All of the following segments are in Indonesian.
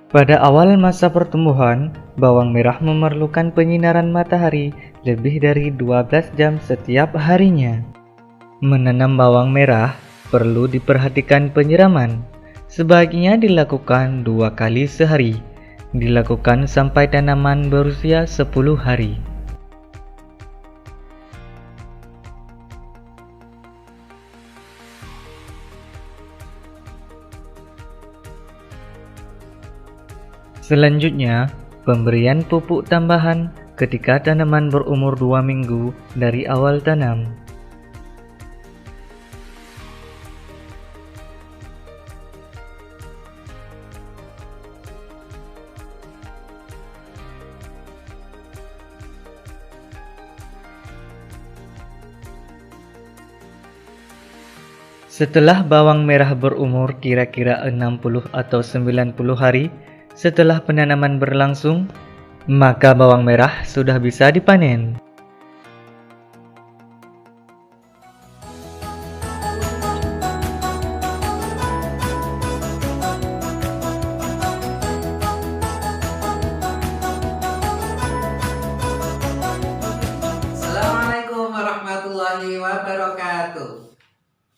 Pada awal masa pertumbuhan, bawang merah memerlukan penyinaran matahari lebih dari 12 jam setiap harinya. Menanam bawang merah perlu diperhatikan penyiraman. Sebaiknya dilakukan 2 kali sehari. Dilakukan sampai tanaman berusia 10 hari. Selanjutnya, pemberian pupuk tambahan ketika tanaman berumur 2 minggu dari awal tanam. Setelah bawang merah berumur kira-kira 60 atau 90 hari setelah penanaman berlangsung, maka bawang merah sudah bisa dipanen. Assalamualaikum warahmatullahi wabarakatuh.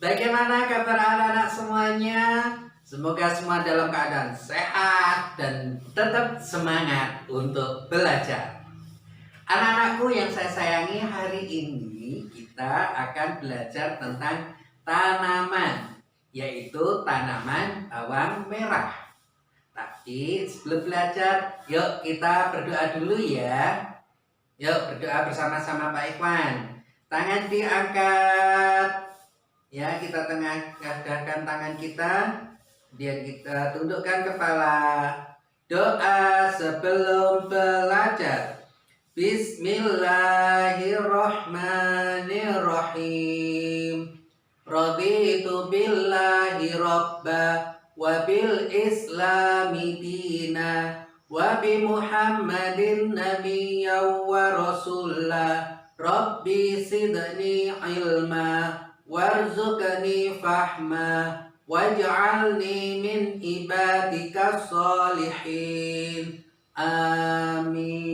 Bagaimana kabar anak-anak semuanya? Semoga semua dalam keadaan sehat dan tetap semangat untuk belajar. Anak-anakku yang saya sayangi, hari ini kita akan belajar tentang tanaman, yaitu tanaman bawang merah. Tapi sebelum belajar, yuk kita berdoa dulu ya. Yuk berdoa bersama-sama Pak Ikhwan. Tangan diangkat. Ya, kita tengahkan tangan kita. Kemudian kita tundukkan kepala. Doa sebelum belajar. Bismillahirrahmanirrahim. Raditu billahi robba wa bil islami dina wa bi Muhammadin nabiyyan wa rasulah. Rabbi sidni ilma warzuqni fahma waj'alni min ibadika sholihin. Amin.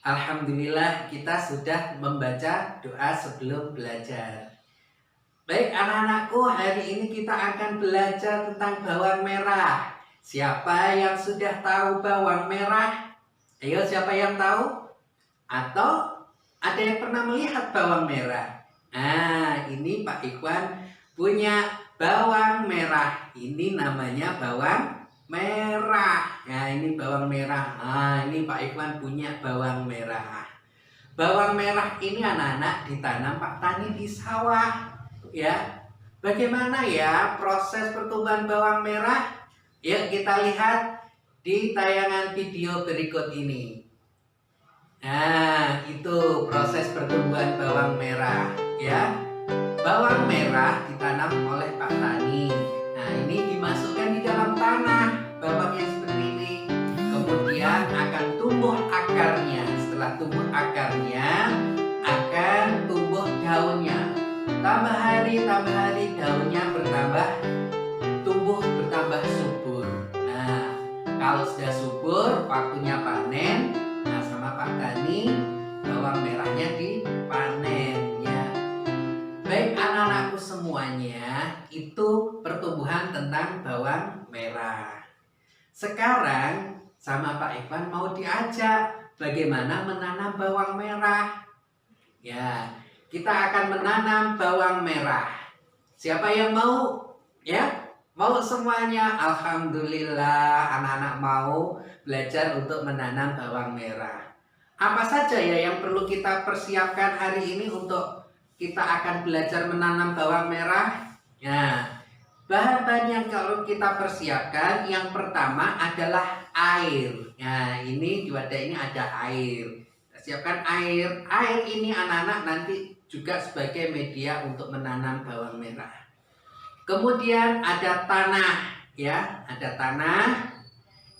Alhamdulillah, kita sudah membaca doa sebelum belajar. Baik anak-anakku, hari ini kita akan belajar tentang bawang merah. Siapa yang sudah tahu bawang merah? Ayo, siapa yang tahu? Atau ada yang pernah melihat bawang merah? Nah, ini Pak Ikhwan punya bawang merah. Ini namanya bawang merah. Nah, ini bawang merah. Nah, ini Pak Ikhwan punya bawang merah. Bawang merah ini anak-anak ditanam Pak Tani di sawah. Ya, bagaimana ya proses pertumbuhan bawang merah? Yuk kita lihat di tayangan video berikut ini. Nah, itu proses pertumbuhan bawang merah ya. Bawang merah ditanam oleh Pak Tani. Nah, ini dimasukkan di dalam tanah bawangnya seperti ini. Kemudian akan tumbuh akarnya. Setelah tumbuh akarnya, akan tumbuh daunnya. Tambah hari daunnya bertambah subur. Nah, kalau sudah subur, waktunya panen. Nah, sama Pak Tani, bawang merahnya dipanen ya. Baik anak-anakku semuanya, itu pertumbuhan tentang bawang merah. Sekarang sama Pak Ikhwan mau diajak bagaimana menanam bawang merah. Ya, kita akan menanam bawang merah. Siapa yang mau? Ya, mau semuanya? Alhamdulillah, anak-anak mau belajar untuk menanam bawang merah. Apa saja ya yang perlu kita persiapkan hari ini untuk kita akan belajar menanam bawang merah? Ya, bahan-bahan yang kalau kita persiapkan, yang pertama adalah air. Nah, ini di wadah ini ada air. Siapkan air. Air ini anak-anak nanti juga sebagai media untuk menanam bawang merah. Kemudian ada tanah, ya, ada tanah.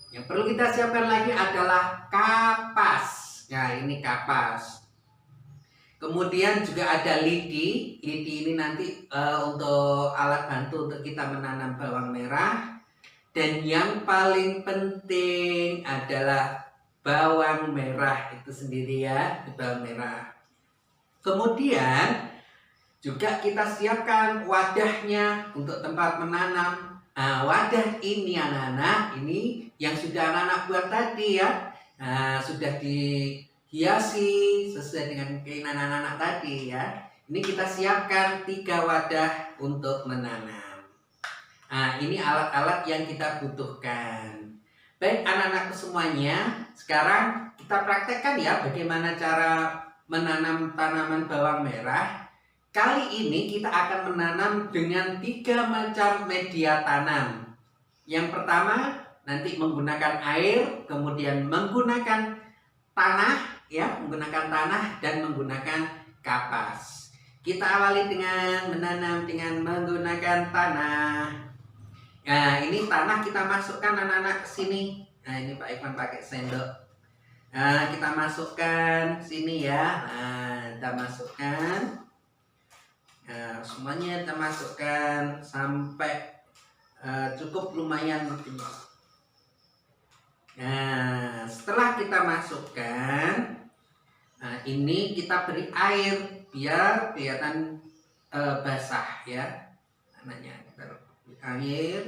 Yang perlu kita siapkan lagi adalah kapas. Nah, ini kapas. Kemudian juga ada lidi. Lidi ini nanti untuk alat bantu untuk kita menanam bawang merah. Dan yang paling penting adalah bawang merah itu sendiri ya, bawang merah. Kemudian juga kita siapkan wadahnya untuk tempat menanam. Nah, wadah ini anak-anak, ini yang sudah anak-anak buat tadi ya. Nah, sudah dihiasi sesuai dengan keinginan anak-anak tadi ya. Ini kita siapkan 3 wadah untuk menanam. Nah, ini alat-alat yang kita butuhkan. Baik anak-anakku semuanya, sekarang kita praktekkan ya bagaimana cara menanam tanaman bawang merah. Kali ini kita akan menanam dengan 3 macam media tanam. Yang pertama nanti menggunakan air, kemudian menggunakan tanah ya, menggunakan tanah dan menggunakan kapas. Kita awali dengan menanam dengan menggunakan tanah. Nah, ini tanah kita masukkan anak-anak ke sini. Nah, ini Pak Ivan pakai sendok. Nah, kita masukkan sini ya. Nah, kita masukkan. Nah, semuanya kita masukkan sampai cukup lumayan. Nah, setelah kita masukkan, nah ini kita beri air biar kelihatan basah ya. Anaknya kita beri air.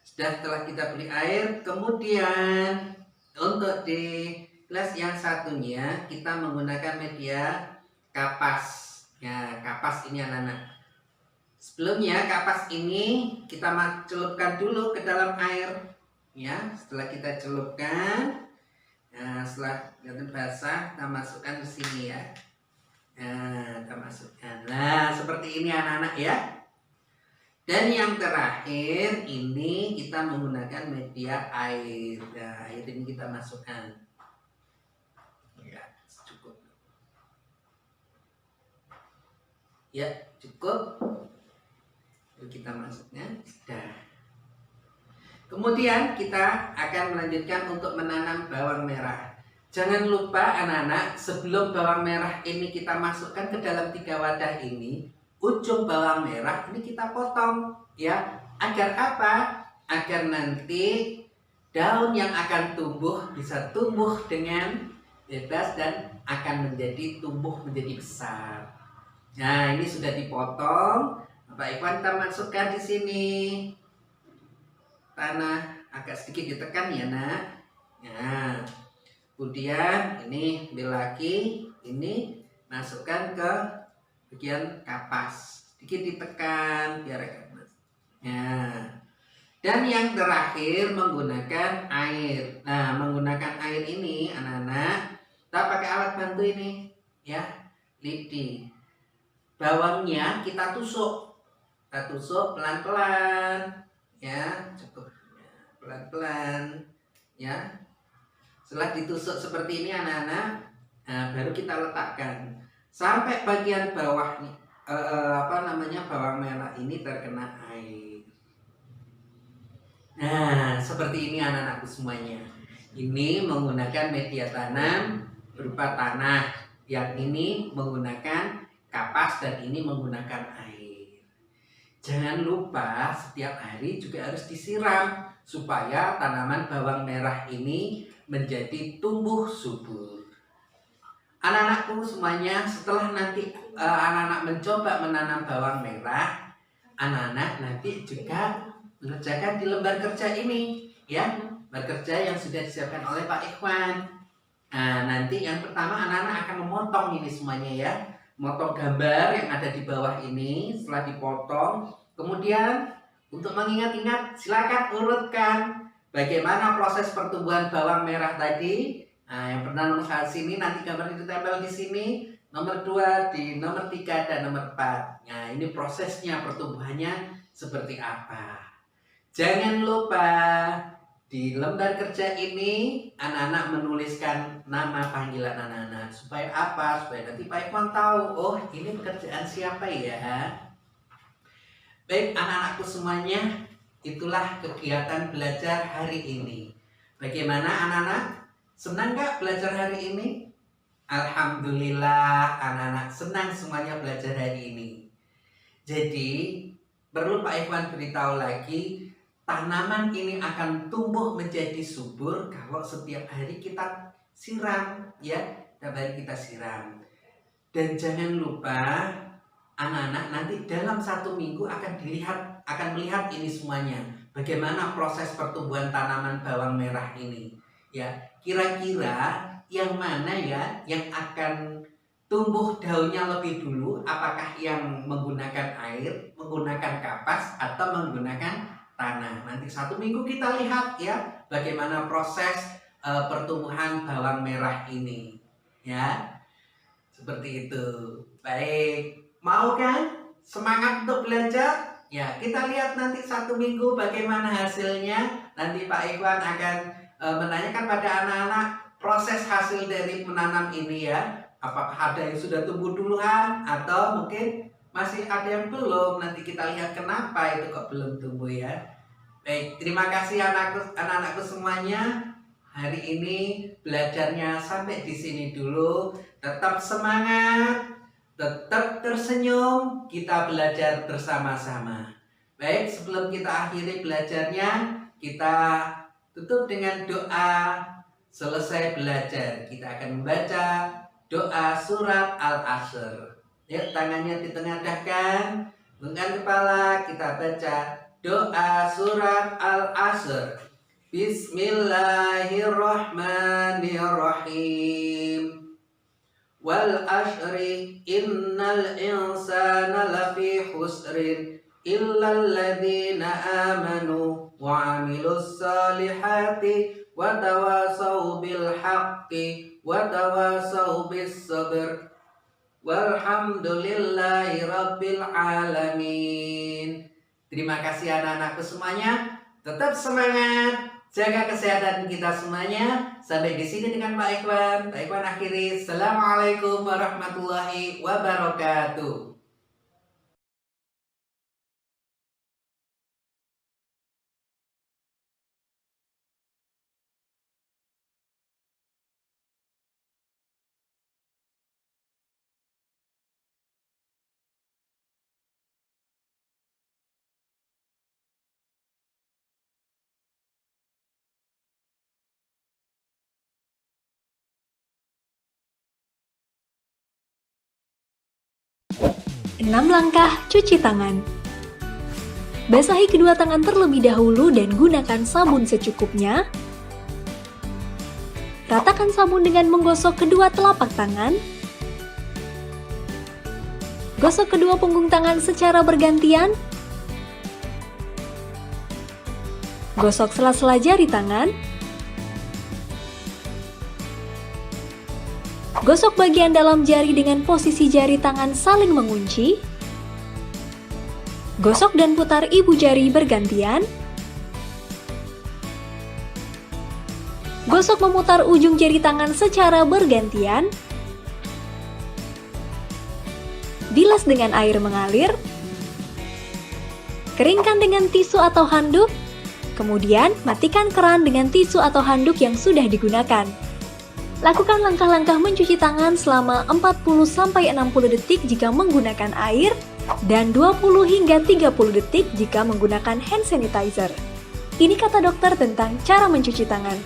Setelah kita beri air, kemudian untuk di gelas yang satunya kita menggunakan media kapas. Ya, kapas ini anak-anak. Sebelumnya kapas ini kita celupkan dulu ke dalam air. Ya, setelah kita celupkan, nah, setelah basah, kita masukkan ke sini ya. Nah, kita masukkan. Nah, seperti ini anak-anak ya. Dan yang terakhir ini kita menggunakan media air. Nah, air ini kita masukkan. Ya, cukup. Ya, cukup. Lalu kita masuknya. Sudah. Kemudian kita akan melanjutkan untuk menanam bawang merah. Jangan lupa anak-anak, sebelum bawang merah ini kita masukkan ke dalam 3 wadah ini, ujung bawang merah ini kita potong ya. Agar apa? Agar nanti daun yang akan tumbuh bisa tumbuh dengan bebas dan akan tumbuh menjadi besar. Nah, ini sudah dipotong. Bapak Iwan kita masukkan di sini. Tanah agak sedikit ditekan ya, Nak. Nah, kemudian ini ambil lagi, ini masukkan ke bagian kapas. Sedikit ditekan biar agak mas. Nah, dan yang terakhir menggunakan air. Nah, menggunakan air ini anak-anak, kita pakai alat bantu ini ya, lidi. Bawangnya kita tusuk pelan-pelan ya, cukup pelan-pelan ya. Setelah ditusuk seperti ini anak-anak, nah, baru kita letakkan sampai bagian bawah nih, bawang merah ini terkena air. Nah, seperti ini anak-anakku semuanya. Ini menggunakan media tanam berupa tanah, yang ini menggunakan kapas dan ini menggunakan air. Jangan lupa setiap hari juga harus disiram supaya tanaman bawang merah ini menjadi tumbuh subur. Anak-anakku semuanya, setelah nanti anak-anak mencoba menanam bawang merah, anak-anak nanti juga mengerjakan di lembar kerja ini ya, lembar kerja yang sudah disiapkan oleh Pak Ikhwan. Nah, nanti yang pertama anak-anak akan memotong ini semuanya ya, memotong gambar yang ada di bawah ini. Setelah dipotong, kemudian untuk mengingat-ingat silakan urutkan bagaimana proses pertumbuhan bawang merah tadi. Nah, yang pernah nomor 1 sini nanti gambarnya ditempel di sini, nomor 2 di nomor 3 dan nomor 4. Nah, ini prosesnya pertumbuhannya seperti apa. Jangan lupa di lembar kerja ini anak-anak menuliskan nama panggilan anak-anak. Supaya apa? Supaya nanti Pak Ikhwan tahu, oh ini pekerjaan siapa ya. Baik anak-anakku semuanya, itulah kegiatan belajar hari ini. Bagaimana anak-anak? Senang gak belajar hari ini? Alhamdulillah anak-anak senang semuanya belajar hari ini. Jadi perlu Pak Ikhwan beritahu lagi, tanaman ini akan tumbuh menjadi subur kalau setiap hari kita siram, ya. Setiap hari kita siram. Dan jangan lupa anak-anak nanti dalam 1 minggu akan melihat ini semuanya. Bagaimana proses pertumbuhan tanaman bawang merah ini. Ya, kira-kira yang mana ya yang akan tumbuh daunnya lebih dulu? Apakah yang menggunakan air, menggunakan kapas, atau menggunakan tanah? Nanti 1 minggu kita lihat ya bagaimana proses pertumbuhan bawang merah ini. Ya, seperti itu. Baik, mau kan? Semangat untuk belajar? Ya, kita lihat nanti 1 minggu bagaimana hasilnya. Nanti Pak Ikhwan akan menanyakan pada anak-anak proses hasil dari menanam ini ya. Apakah ada yang sudah tumbuh duluan atau mungkin masih ada yang belum. Nanti kita lihat kenapa itu kok belum tumbuh ya. Baik, terima kasih anak-anakku semuanya. Hari ini belajarnya sampai di sini dulu. Tetap semangat, tetap tersenyum, kita belajar bersama-sama. Baik, sebelum kita akhiri belajarnya, kita tutup dengan doa. Selesai belajar, kita akan membaca doa surat Al-Asr. Yuk, tangannya ditengadahkan, tundukkan kepala, kita baca doa surat Al-Asr. Bismillahirrahmanirrahim. Wal ashri innal insana lafi khusrin illal ladzina amanu wa amilus salihati wa tawasaw bil haqqi wa tawasaw bis sabr. Walhamdulillahi rabbil alamin. Terima kasih anak-anakku semuanya. Tetap semangat, jaga kesehatan kita semuanya. Sampai di sini dengan Pak Ikhwan. Pak Ikhwan akhiri. Assalamualaikum warahmatullahi wabarakatuh. Enam langkah cuci tangan. Basahi kedua tangan terlebih dahulu dan gunakan sabun secukupnya. Ratakan sabun dengan menggosok kedua telapak tangan. Gosok kedua punggung tangan secara bergantian. Gosok sela-sela jari tangan. Gosok bagian dalam jari dengan posisi jari tangan saling mengunci. Gosok dan putar ibu jari bergantian. Gosok memutar ujung jari tangan secara bergantian. Bilas dengan air mengalir. Keringkan dengan tisu atau handuk. Kemudian matikan keran dengan tisu atau handuk yang sudah digunakan. Lakukan langkah-langkah mencuci tangan selama 40-60 detik jika menggunakan air dan 20 hingga 30 detik jika menggunakan hand sanitizer. Ini kata dokter tentang cara mencuci tangan.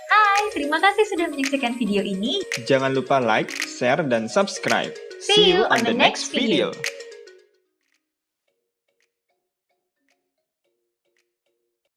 Hai, terima kasih sudah menyaksikan video ini. Jangan lupa like, share, dan subscribe. See you on the next video.